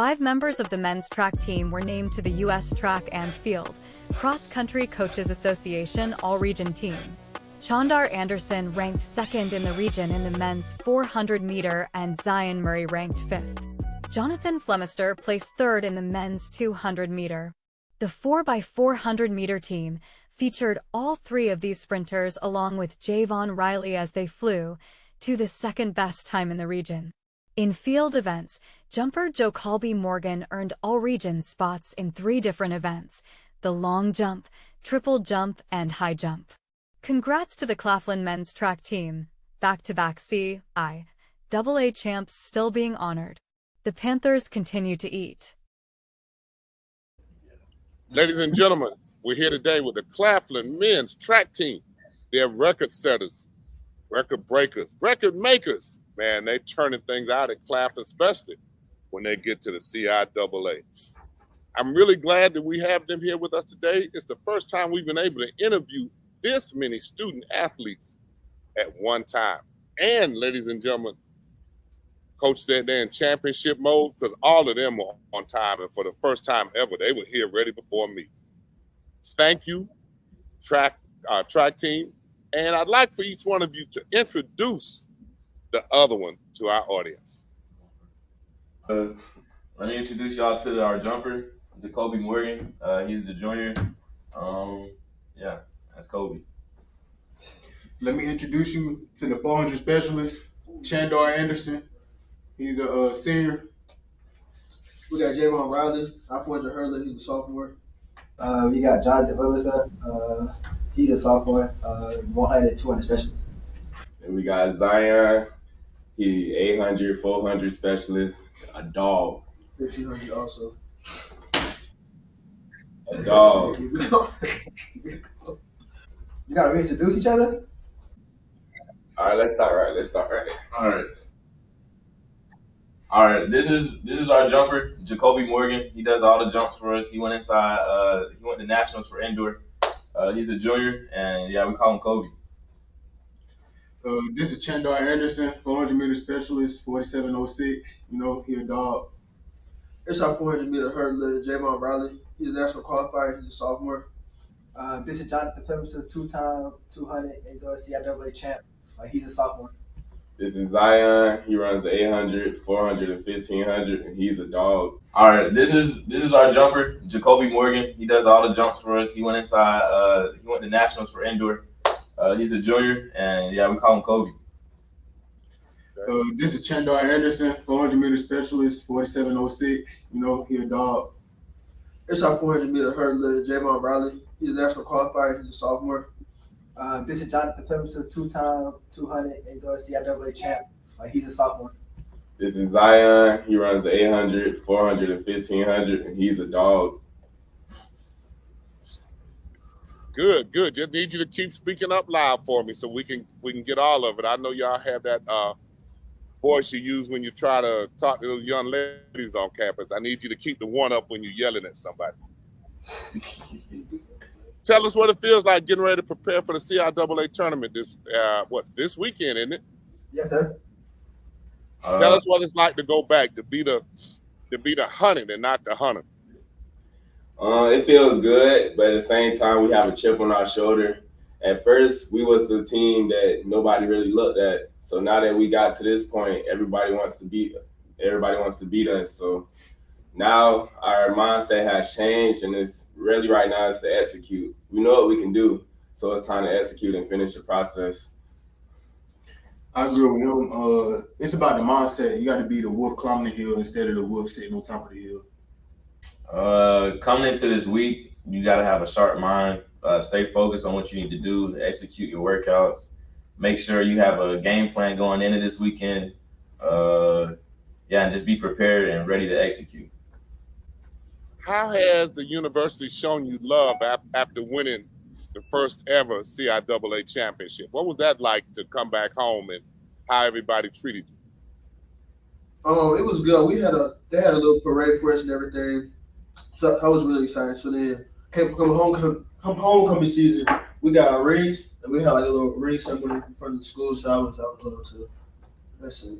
5 members of the men's track team were named to the U.S. Track and Field Cross Country Coaches Association All-Region Team. Chandar Anderson ranked 2nd in the region in the men's 400-meter and Zion Murray ranked 5th. Jonathan Flemister placed 3rd in the men's 200-meter. The 4x400-meter team featured all 3 of these sprinters along with Javon Riley as they flew to the second-best time in the region. In field events, jumper Joe Colby Morgan earned all-region spots in 3 different events: the long jump, triple jump, and high jump. Congrats to the Claflin men's track team, back-to-back CIAA champs still being honored. The Panthers continue to eat. Ladies and gentlemen, we're here today with the Claflin men's track team. They're record setters, record breakers, record makers. Man, they're turning things out at Claflin, especially when they get to the CIAA. I'm really glad that we have them here with us today. It's the first time we've been able to interview this many student athletes at one time. And ladies and gentlemen, Coach said they're in championship mode because all of them are on time. And for the first time ever, they were here ready before me. Thank you, track team. And I'd like for each one of you to introduce the other one to our audience. Let me introduce y'all to our jumper, Jacoby Morgan. He's the junior. Yeah, that's Kobe. Let me introduce you to the 400 specialist, Chandar Anderson. He's a senior. We got Javon Riley, our 400 hurdler. He's a sophomore. We got Jonathan Flemister. He's a sophomore. 100, 200 specialist. And we got Zion. He 800, 400 specialist. A dog. 1500 also. A dog. You gotta reintroduce each other? All right, let's start right. All right. This is our jumper, Jacoby Morgan. He does all the jumps for us. He went inside. He went to nationals for indoor. He's a junior, and yeah, we call him Kobe. This is Chandar Anderson, 400 meter specialist, 4706. You know, he a dog. It's our 400 meter hurdler, Javon Riley. He's a national qualifier. He's a sophomore. This is Jonathan Flemister, 2-time 200 indoor CIAA champ. He's a sophomore. This is Zion. He runs the 800, 400, and 1500, and he's a dog. All right, this is our jumper, Jacoby Morgan. He does all the jumps for us. He went inside. He went to nationals for indoor. He's a junior, and yeah, we call him Kobe. This is Chandar Anderson, 400 meter specialist, 4706. You know, he a dog. It's our 400 meter hurdler, Javon Riley. He's a national qualifier. He's a sophomore. This is Jonathan Flemister, 2-time 200 indoor CIAA champ. He's a sophomore. This is Zion. He runs the 800, 400, and 1500, and he's a dog. Good. Just need you to keep speaking up loud for me so we can get all of it. I know y'all have that voice you use when you try to talk to those young ladies on campus. I need you to keep the one up when you're yelling at somebody. Tell us what it feels like getting ready to prepare for the CIAA tournament this weekend, isn't it? Yes, sir. Tell us what it's like to go back to be the hunted and not the hunter. It feels good, but at the same time, we have a chip on our shoulder. At first, we was the team that nobody really looked at. So now that we got to this point, everybody wants to beat us. So now our mindset has changed, and it's really right now is to execute. We know what we can do, so it's time to execute and finish the process. I agree with him. It's about the mindset. You got to be the wolf climbing the hill instead of the wolf sitting on top of the hill. Coming into this week, you got to have a sharp mind. Stay focused on what you need to do to execute your workouts. Make sure you have a game plan going into this weekend. And just be prepared and ready to execute. How has the university shown you love after winning the first ever CIAA championship? What was that like to come back home and how everybody treated you? It was good. They had a little parade for us and everything. So I was really excited. So then come homecoming season, we got rings and we had like a little ring ceremony in front of the school. So I was little too. That's it.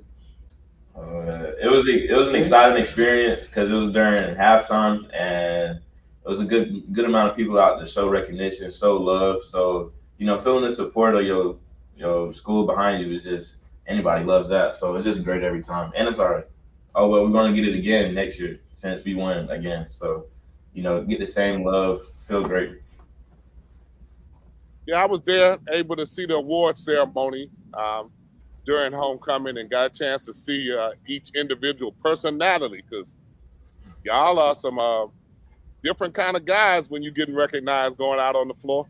It was an exciting experience because it was during halftime, and it was a good amount of people out to show recognition, show love. So feeling the support of your school behind you is just, anybody loves that. So it's just great every time, and it's our, oh well, we're gonna get it again next year since we won again. So get the same love, feel great. Yeah, I was there, able to see the award ceremony during homecoming, and got a chance to see each individual personality, because y'all are some different kind of guys when you're getting recognized going out on the floor.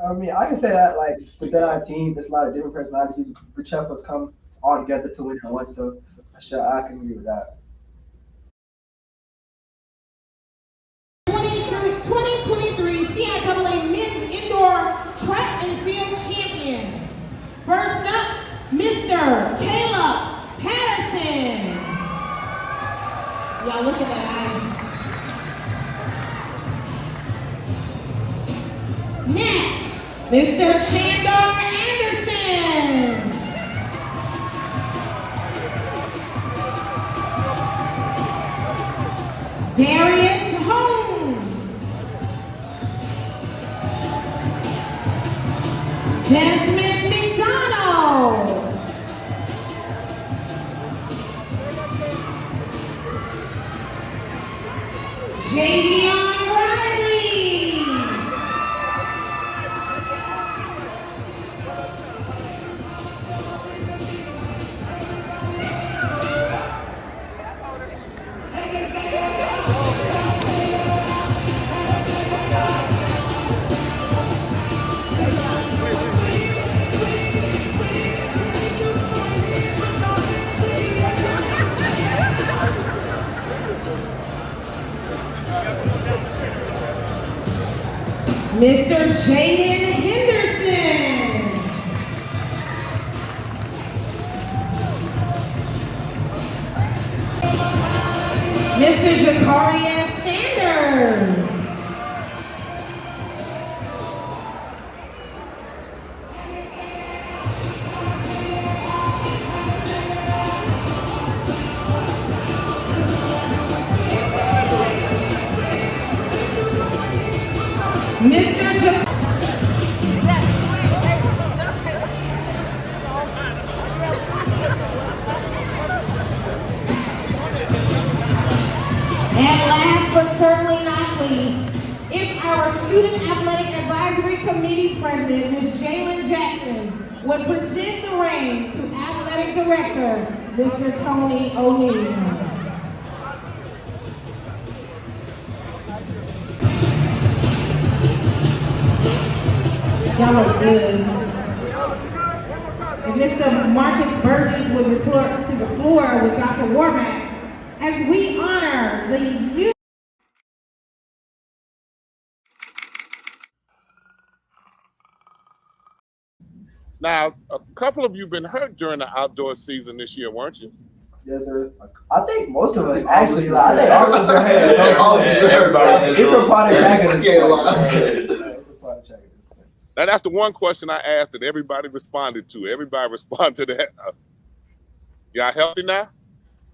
I mean, I can say that, like, within our team, there's a lot of different personalities. Which help us come all together to win at once. So, sure, I can agree with that. 2023 CIAA Men's Indoor Track and Field Champions. First up, Mr. Caleb Patterson. Y'all look at that. Next, Mr. Chandar Anderson. Darius Holmes. Desmond McDonald. Javion Riley. Mr. Jaden Henderson. Mr. Jakaria Sanders. Mr. Jakaria. And last but certainly not least, if our Student Athletic Advisory Committee President, Ms. Jalen Jackson, would present the reins to Athletic Director, Mr. Tony O'Neill. Y'all look good. If Mr. Marcus Burgess would report to the floor with Dr. Warmack, as we honor the new. Now, a couple of you been hurt during the outdoor season this year, weren't you? Yes, sir. I think most of us actually. I think all of us Everybody It's a part of tracking. Now, that's the one question I asked that everybody responded to. Everybody responded to that. Y'all healthy now?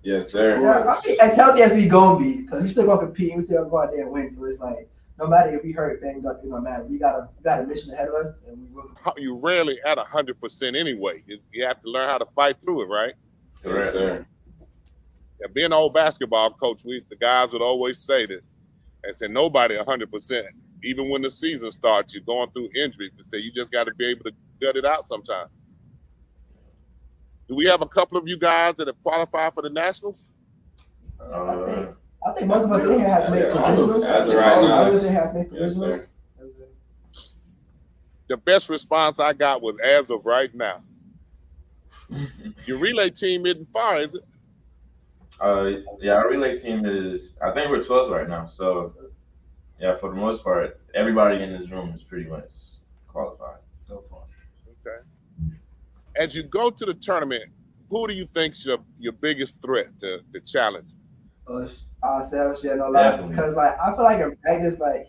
Yes, sir. Yeah, I mean, as healthy as we gonna be, because we still gonna compete, we still gonna go out there and win. So it's like, no matter if we hurt, banged up, it don't matter. We got a mission ahead of us, and we will. You rarely at 100% anyway. You have to learn how to fight through it, right? Correct, sir. Yeah, being an old basketball coach, the guys would always say that, and say nobody 100%. Even when the season starts, you're going through injuries. They say you just got to be able to gut it out sometime. Do we have a couple of you guys that have qualified for the Nationals? I think most of us in here have made provisionals. As of right now, Most of us in here have made provisionals. The best response I got was as of right now. Your relay team isn't far, is it? Yeah, our relay team is, I think we're 12th right now. So, yeah, for the most part, everybody in this room is pretty much qualified so far. Okay. As you go to the tournament, who do you think's your biggest threat to challenge? Us, ourselves, yeah, no lie. Because like I feel like in practice, like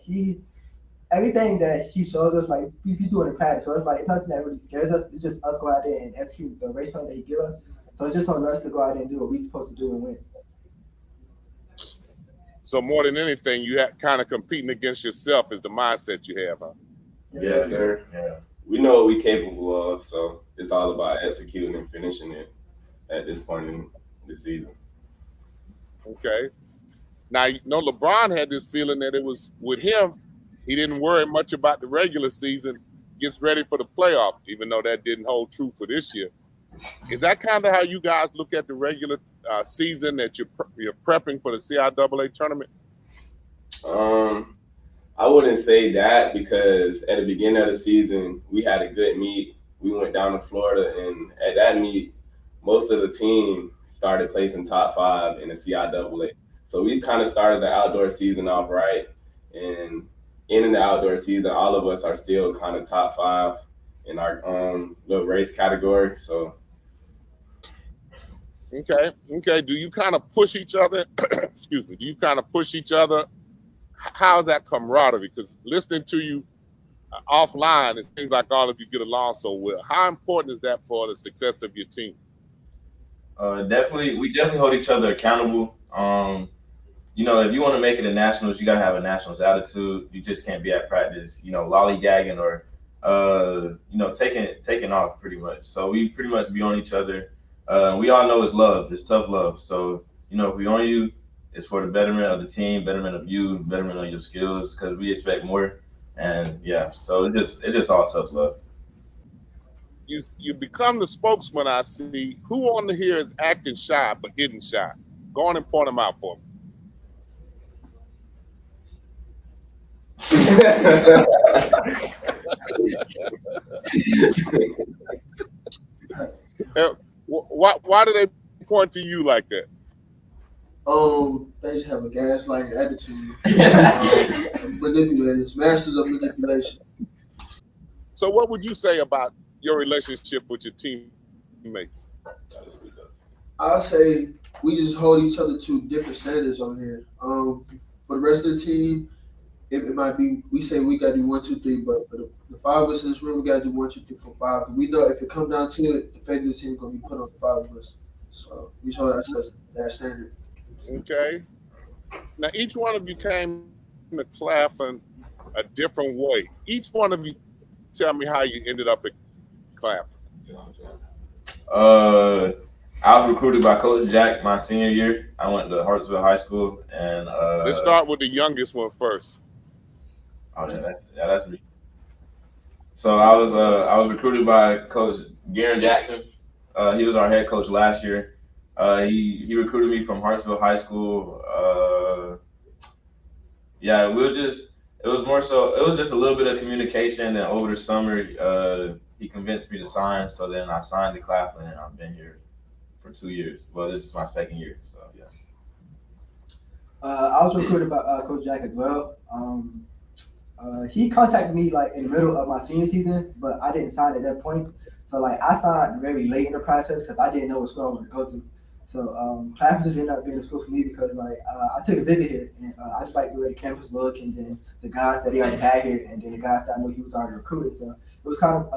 everything that he shows us, like we do in practice. So it's like it's nothing that really scares us. It's just us go out there and execute the race plan that he give us. So it's just on us to go out there and do what we're supposed to do and win. So more than anything, you have kind of competing against yourself is the mindset you have, huh? Yes, sir. Yeah. We know what we're capable of, so it's all about executing and finishing it at this point in the season. Okay. Now, you know, LeBron had this feeling that it was with him, he didn't worry much about the regular season, gets ready for the playoff, even though that didn't hold true for this year. Is that kind of how you guys look at the regular season, that you're prepping for the CIAA tournament? I wouldn't say that, because at the beginning of the season, we had a good meet. We went down to Florida, and at that meet, most of the team started placing top 5 in the CIAA. So we kind of started the outdoor season off right, and in the outdoor season, all of us are still kind of top 5 in our little race category. So. Okay. Do you kind of push each other? Excuse me. Do you kind of push each other? How's that camaraderie? Because listening to you offline, it seems like all of you get along so well. How important is that for the success of your team? Definitely, we definitely hold each other accountable. You know, if you want to make it in nationals, you gotta have a nationals attitude. You just can't be at practice, you know, lollygagging or you know, taking off pretty much. So we pretty much be on each other. We all know it's love. It's tough love. So, you know, if we on you, it's for the betterment of the team, betterment of you, betterment of your skills, because we expect more. And yeah, so it's just all tough love. You become the spokesman, I see. Who on the here is acting shy but isn't shy? Go on and point them out for me. Why do they point to you like that? They just have a gaslighting attitude. Manipulators, masters of manipulation. So what would you say about your relationship with your teammates? I'll say we just hold each other to different standards on here. For the rest of the team, it might be, we say we got to do 1, 2, 3, but for the 5 of us in this room, we got to do 1, 2, 3, 4, 5. We know if it comes down to it, the fate of the team is going to be put on the 5 of us. So we just hold ourselves to that standard. Okay. Now, each one of you came to Claflin a different way. Each one of you tell me how you ended up at Claflin. I was recruited by Coach Jack my senior year. I went to Hartsville High School, and let's start with the youngest one first. Oh yeah, that's me. So I was recruited by Coach Garen Jackson. He was our head coach last year. He recruited me from Hartsville High School. Yeah, it was just a little bit of communication, and over the summer, he convinced me to sign. So then I signed to Claflin, and I've been here for 2 years. Well, this is my 2nd year, so yeah. I was recruited by Coach Jack as well. He contacted me like in the middle of my senior season, but I didn't sign at that point. So like I signed very late in the process because I didn't know what school I wanted to go to. So Claflin just ended up being a school for me because like I took a visit here, and I just like the way the campus looked, and then the guys that he already had here, and then the guys that I knew he was already recruited. So it was kind of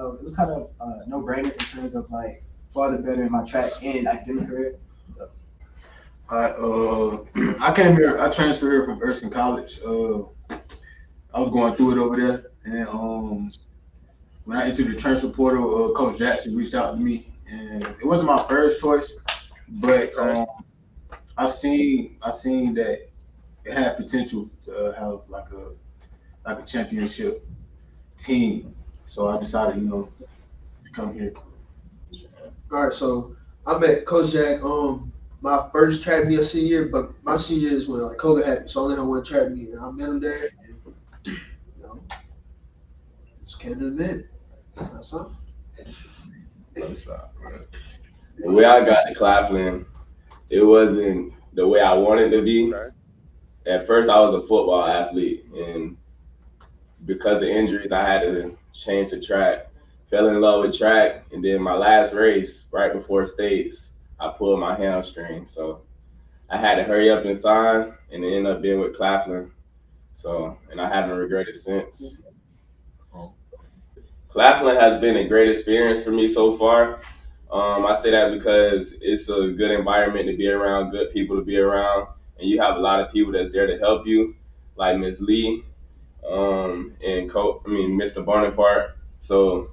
no brainer in terms of like farther bettering my track and academic career. So. I came here. I transferred here from Erskine College. I was going through it over there, and when I entered the transfer portal, Coach Jackson reached out to me, and it wasn't my first choice, but I seen that it had potential to have like a championship team, so I decided, to come here. All right, so I met Coach Jack my first track meet of senior year, but my senior year is when like COVID happened, so I only had one track meet, and I met him there, and just came to the event. That's all. The way I got to Claflin, it wasn't the way I wanted to be. Okay. At first, I was a football athlete, and because of injuries, I had to change the track. Fell in love with track, and then my last race, right before states, I pulled my hamstring. So I had to hurry up and sign, and it ended up being with Claflin. So, and I haven't regretted since. Claflin has been a great experience for me so far. I say that because it's a good environment to be around, good people to be around, and you have a lot of people that's there to help you, like Miss Lee, and Mr. Bonaparte. So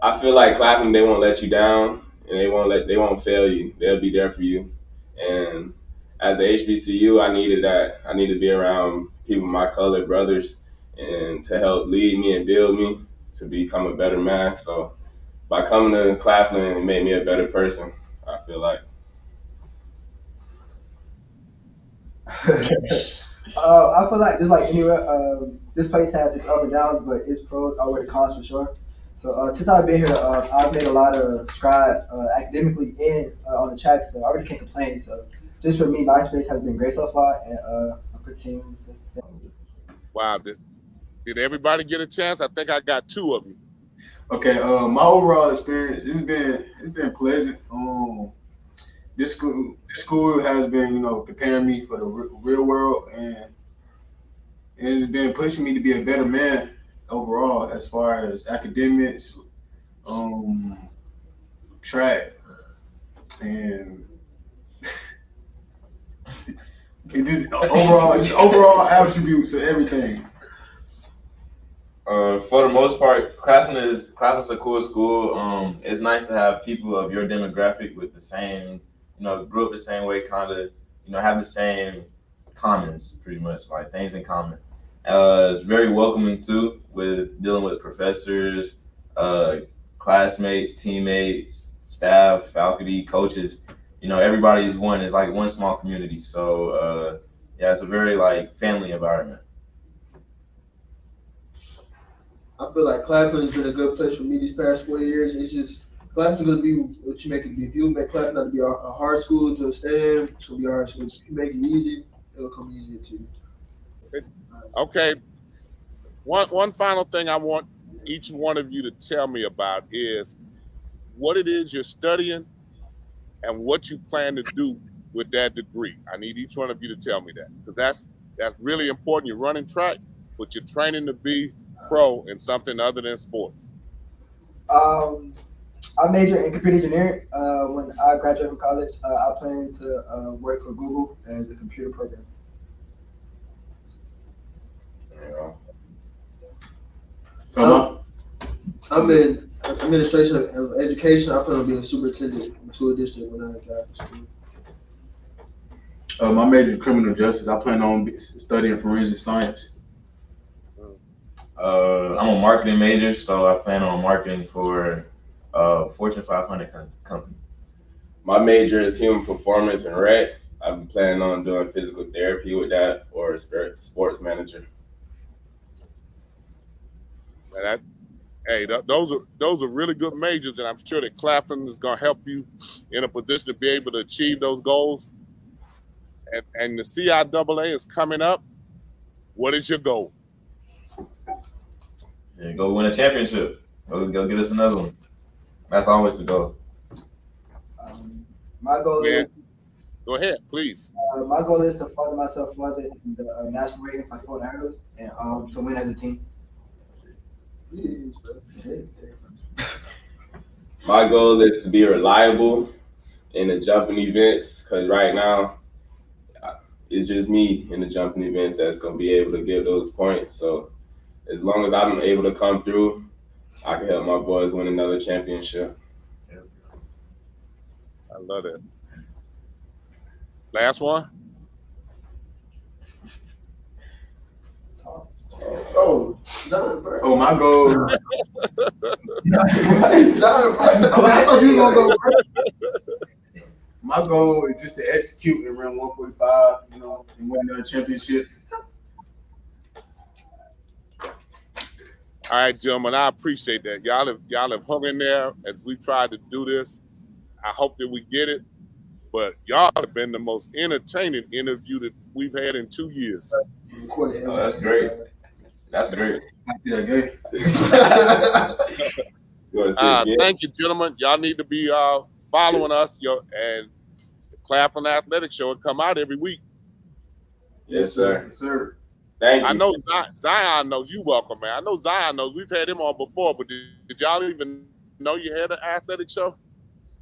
I feel like Claflin, they won't let you down, and they won't fail you. They'll be there for you. And as a HBCU, I needed that. I need to be around people, my colored brothers, and to help lead me and build me to become a better man. So by coming to Claflin, it made me a better person, I feel like. I feel like just like anywhere, this place has its ups and downs, but its pros outweigh the cons for sure. So since I've been here, I've made a lot of strides academically and on the track, so I really can't complain. So just for me, my experience has been great so far, and I'm continuing to. Wow. Did everybody get a chance? I think I got 2 of you. Okay, my overall experience, it's been pleasant. This school has been, preparing me for the real world, and it's been pushing me to be a better man overall as far as academics, track, and it just overall attributes of everything. For the most part, Claflin's a cool school. It's nice to have people of your demographic with the same, grew up the same way, kind of, have the same commons, pretty much, like things in common. It's very welcoming too, with dealing with professors, classmates, teammates, staff, faculty, coaches. Everybody's one. It's like one small community. So yeah, it's a very like family environment. I feel like Claflin has been a good place for me these past 4 years. It's just Claflin's gonna be what you make it be. If you make Claflin to be a hard school to stay in, it's gonna be a hard school. If you make it easy, it'll come easier too. Okay. One final thing I want each one of you to tell me about is what it is you're studying and what you plan to do with that degree. I need each one of you to tell me that, because that's really important. You're running track, but you're training to be pro in something other than sports. I major in computer engineering. When I graduate from college, I plan to work for Google as a computer programmer. I'm in administration of education. I plan on being a superintendent in the school district when I graduate school. My major is criminal justice. I plan on studying forensic science. I'm a marketing major, so I plan on marketing for Fortune 500 company. My major is human performance and rec. I've been planning on doing physical therapy with that, or sports manager. Those are really good majors, and I'm sure that Claflin is going to help you in a position to be able to achieve those goals. And the CIAA is coming up. What is your goal? Yeah, go win a championship. Go get us another one. That's always the goal. My goal is. Go ahead, please. My goal is to further myself further in the national rating for 4 arrows and to win as a team. My goal is to be reliable in the jumping events, because right now it's just me in the jumping events that's going to be able to get those points. So as long as I'm able to come through, I can help my boys win another championship. I love it. Last one. Oh, done, bro. Oh, my goal. Done, bro. I thought you were gonna go. My goal is just to execute and run 145, and win the championship. All right, gentlemen, I appreciate that. Y'all have hung in there as we tried to do this. I hope that we get it. But y'all have been the most entertaining interview that we've had in 2 years. Oh, that's great. That's great. Thank you, gentlemen. Y'all need to be following us. And the Claflin Athletic Show will come out every week. Yes, sir. Yes, sir. Thank you. I know Zion knows you welcome, man. I know Zion knows. We've had him on before, but did y'all even know you had an athletic show?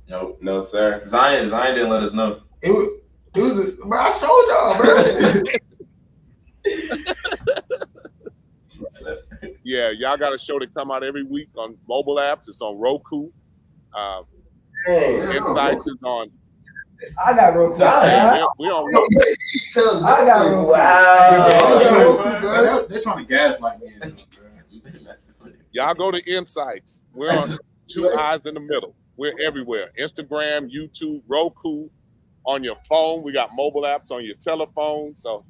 Nope. No, sir. Zion didn't let us know. It was bro, I showed y'all, bro. Yeah, y'all got a show that come out every week on mobile apps. It's on Roku. INSiights is on. I got Roku. Yeah, we on Roku. I got Roku. Wow. They're trying to gaslight me. Y'all go to INSiights. We're on Two Eyes in the Middle. We're everywhere. Instagram, YouTube, Roku, on your phone. We got mobile apps on your telephone. So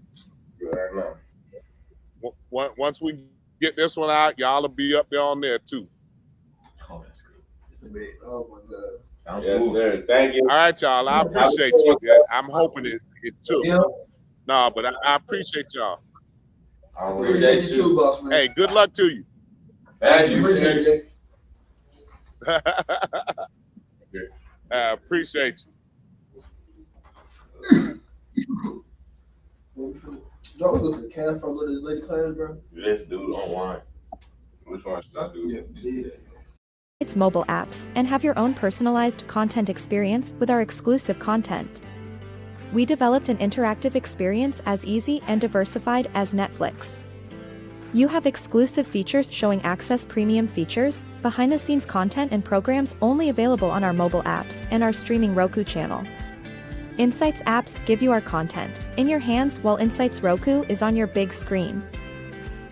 once we get this one out, y'all will be up there on there too. Oh, that's good. Oh my God. Sounds Yes, cool. sir. Thank you. All right, y'all. I appreciate you. I'm hoping it took. Yeah. No, but I appreciate y'all. I Appreciate you too, boss man. Hey, good luck to you. Thank you. Appreciate you. I appreciate you. Do I want to go to the calf or go to this lady class, bro? Let's do it online. Which one should I do? Its mobile apps and have your own personalized content experience with our exclusive content. We developed an interactive experience as easy and diversified as Netflix. You have exclusive features showing access premium features, behind-the-scenes content and programs only available on our mobile apps and our streaming Roku channel. INSiighTS apps give you our content in your hands while INSiighTS Roku is on your big screen.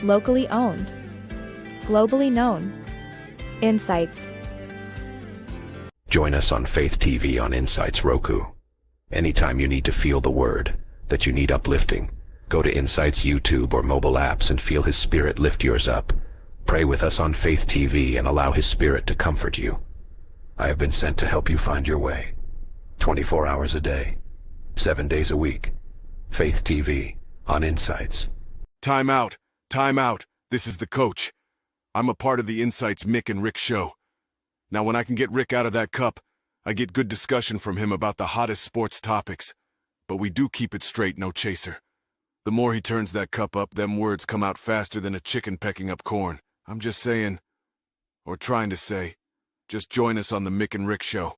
Locally owned. Globally known. INSiighTS. Join us on Faith TV on INSiighTS Roku. Anytime you need to feel the word, that you need uplifting, go to INSiighTS YouTube or mobile apps and feel His Spirit lift yours up. Pray with us on Faith TV and allow His Spirit to comfort you. I have been sent to help you find your way. 24 hours a day, 7 days a week. Faith TV on INSiighTS. Time out. Time out. This is the coach. I'm a part of the INSiighTS Mick and Rick show. Now when I can get Rick out of that cup, I get good discussion from him about the hottest sports topics. But we do keep it straight, no chaser. The more he turns that cup up, them words come out faster than a chicken pecking up corn. I'm just saying, or trying to say, just join us on the Mick and Rick show.